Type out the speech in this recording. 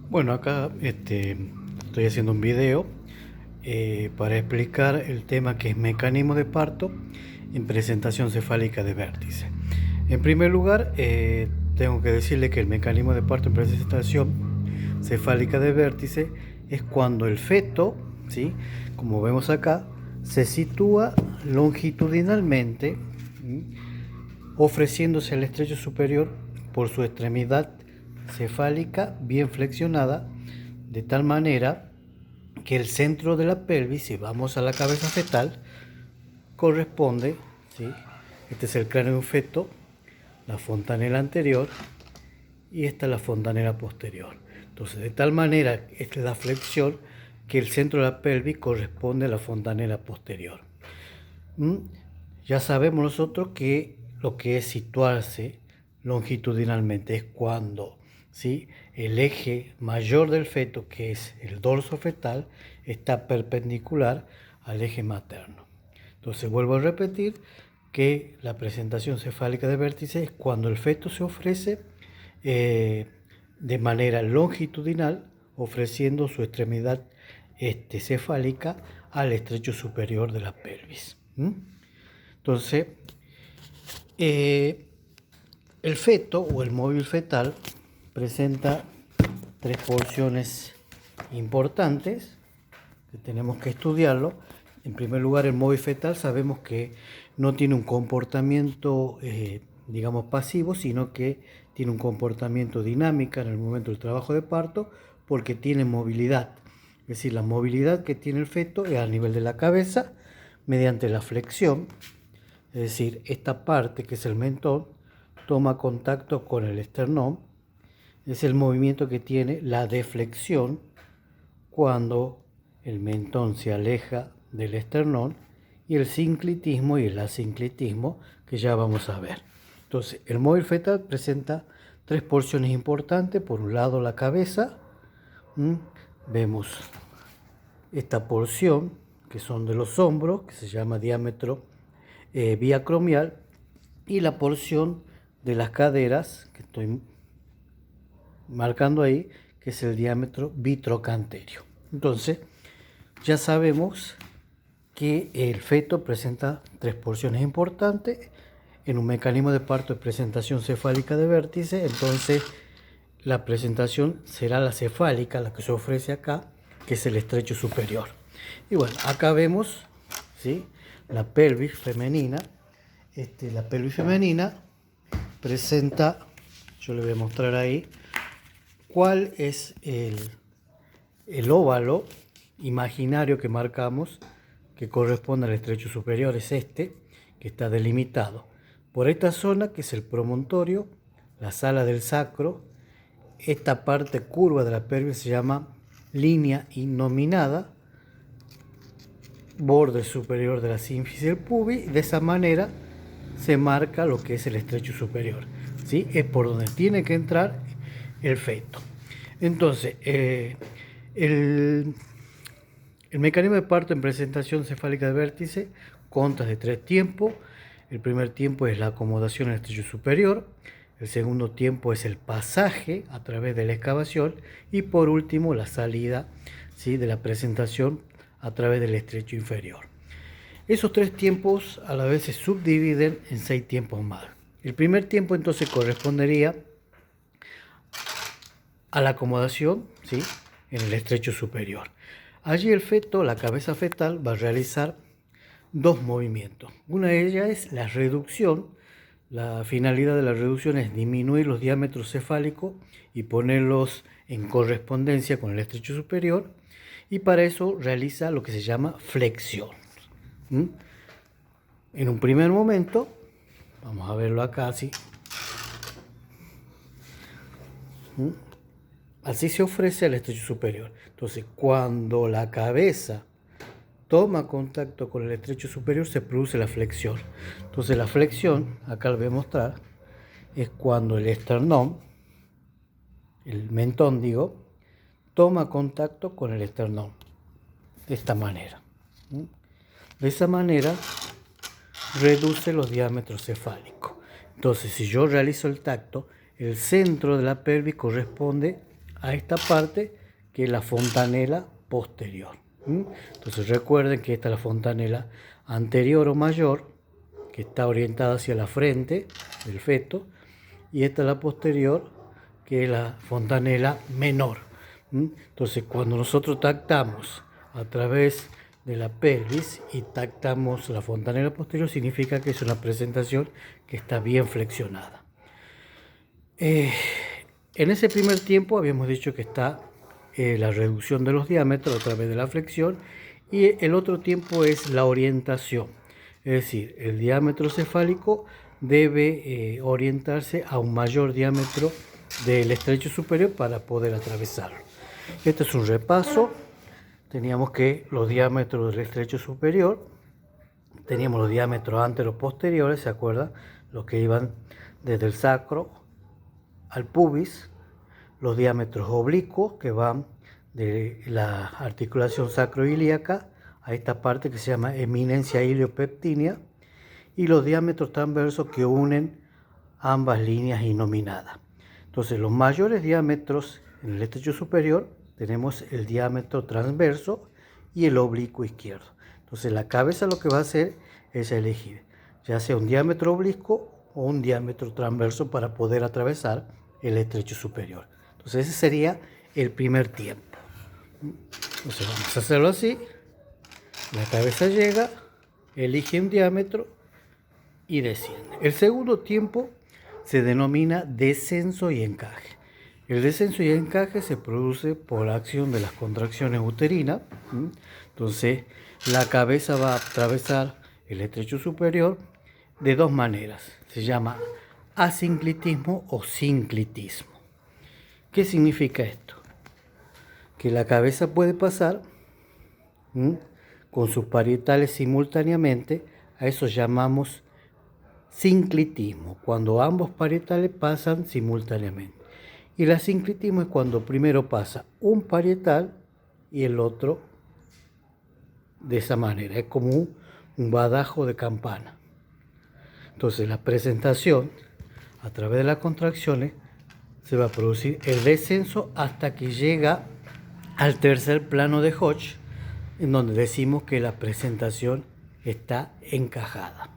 Bueno, acá estoy haciendo un video para explicar el tema que es mecanismo de parto en presentación cefálica de vértice. En primer lugar, tengo que decirle que el mecanismo de parto en presentación cefálica de vértice es cuando el feto, ¿sí?, como vemos acá, se sitúa longitudinalmente, ¿sí?, ofreciéndose al estrecho superior por su extremidad cefálica bien flexionada, de tal manera que el centro de la pelvis, si vamos a la cabeza fetal, corresponde, ¿sí?, este es el cráneo de un feto, la fontanela anterior y esta es la fontanela posterior. Entonces, de tal manera, esta es la flexión, que el centro de la pelvis corresponde a la fontanela posterior. Ya sabemos nosotros que lo que es situarse longitudinalmente es cuando, ¿sí?, el eje mayor del feto, que es el dorso fetal, está perpendicular al eje materno. Entonces vuelvo a repetir que la presentación cefálica de vértice es cuando el feto se ofrece de manera longitudinal, ofreciendo su extremidad cefálica al estrecho superior de la pelvis. Entonces, el feto o el móvil fetal presenta tres porciones importantes que tenemos que estudiarlo. En primer lugar, el móvil fetal sabemos que no tiene un comportamiento, digamos, pasivo, sino que tiene un comportamiento dinámico en el momento del trabajo de parto, porque tiene movilidad. Es decir, la movilidad que tiene el feto es a nivel de la cabeza, mediante la flexión. Es decir, esta parte que es el mentón toma contacto con el esternón. Es el movimiento que tiene la deflexión cuando el mentón se aleja del esternón, y el sinclitismo y el asinclitismo, que ya vamos a ver. Entonces, el móvil fetal presenta tres porciones importantes. Por un lado, la cabeza. Vemos esta porción que son de los hombros, que se llama diámetro biacromial, y la porción de las caderas, que estoy marcando ahí, que es el diámetro bitrocanterio. Entonces, ya sabemos que el feto presenta tres porciones importantes en un mecanismo de parto de presentación cefálica de vértice. Entonces, la presentación será la cefálica, la que se ofrece acá, que es el estrecho superior. Y bueno, acá vemos, ¿sí?, la pelvis femenina. La pelvis femenina presenta, yo le voy a mostrar ahí, cuál es el óvalo imaginario que marcamos, que corresponde al estrecho superior. Es este, que está delimitado por esta zona, que es el promontorio, la sala del sacro. Esta parte curva de la pelvis se llama línea innominada, borde superior de la sínfisis del pubis. De esa manera se marca lo que es el estrecho superior, ¿sí? Es por donde tiene que entrar el feto. Entonces, el mecanismo de parto en presentación cefálica de vértice consta de tres tiempos. El primer tiempo es la acomodación en el estrecho superior. El segundo tiempo es el pasaje a través de la excavación. Y por último, la salida, ¿sí?, de la presentación a través del estrecho inferior. Esos tres tiempos a la vez se subdividen en 6 tiempos más. El primer tiempo entonces correspondería a la acomodación, ¿sí?, en el estrecho superior. Allí el feto, la cabeza fetal, va a realizar dos movimientos. Una de ellas es la reducción. La finalidad de la reducción es disminuir los diámetros cefálicos y ponerlos en correspondencia con el estrecho superior, y para eso realiza lo que se llama flexión. En un primer momento, vamos a verlo acá así. Así se ofrece al estrecho superior. Entonces, cuando la cabeza toma contacto con el estrecho superior, se produce la flexión. Entonces, la flexión, acá lo voy a mostrar, es cuando el esternón, el mentón digo, toma contacto con el esternón. De esta manera. De esa manera reduce los diámetros cefálicos. Entonces, si yo realizo el tacto, el centro de la pelvis corresponde a esta parte que es la fontanela posterior. Entonces recuerden que esta es la fontanela anterior o mayor, que está orientada hacia la frente del feto, y esta es la posterior, que es la fontanela menor. Entonces cuando nosotros tactamos a través de la pelvis y tactamos la fontanela posterior, significa que es una presentación que está bien flexionada. En ese primer tiempo habíamos dicho que está la reducción de los diámetros a través de la flexión, y el otro tiempo es la orientación. Es decir, el diámetro cefálico debe orientarse a un mayor diámetro del estrecho superior para poder atravesarlo. Este es un repaso. Teníamos que los diámetros del estrecho superior, teníamos los diámetros antero-posteriores, ¿se acuerdan? Los que iban desde el sacro al pubis, los diámetros oblicuos que van de la articulación sacroilíaca a esta parte que se llama eminencia iliopectínea, y los diámetros transversos que unen ambas líneas inominadas. Entonces, los mayores diámetros en el estrecho superior tenemos el diámetro transverso y el oblicuo izquierdo. Entonces, la cabeza lo que va a hacer es elegir ya sea un diámetro oblicuo o un diámetro transverso para poder atravesar el estrecho superior. Entonces, ese sería el primer tiempo. Entonces, vamos a hacerlo así. La cabeza llega, elige un diámetro y desciende. El segundo tiempo se denomina descenso y encaje. El descenso y encaje se produce por la acción de las contracciones uterinas. Entonces, la cabeza va a atravesar el estrecho superior de dos maneras. Se llama asinclitismo o sinclitismo. ¿Qué significa esto? Que la cabeza puede pasar con sus parietales simultáneamente. A eso llamamos sinclitismo, cuando ambos parietales pasan simultáneamente. Y el asinclitismo es cuando primero pasa un parietal y el otro de esa manera. Es como un badajo de campana. Entonces, la presentación a través de las contracciones se va a producir el descenso hasta que llega al tercer plano de Hodge, en donde decimos que la presentación está encajada.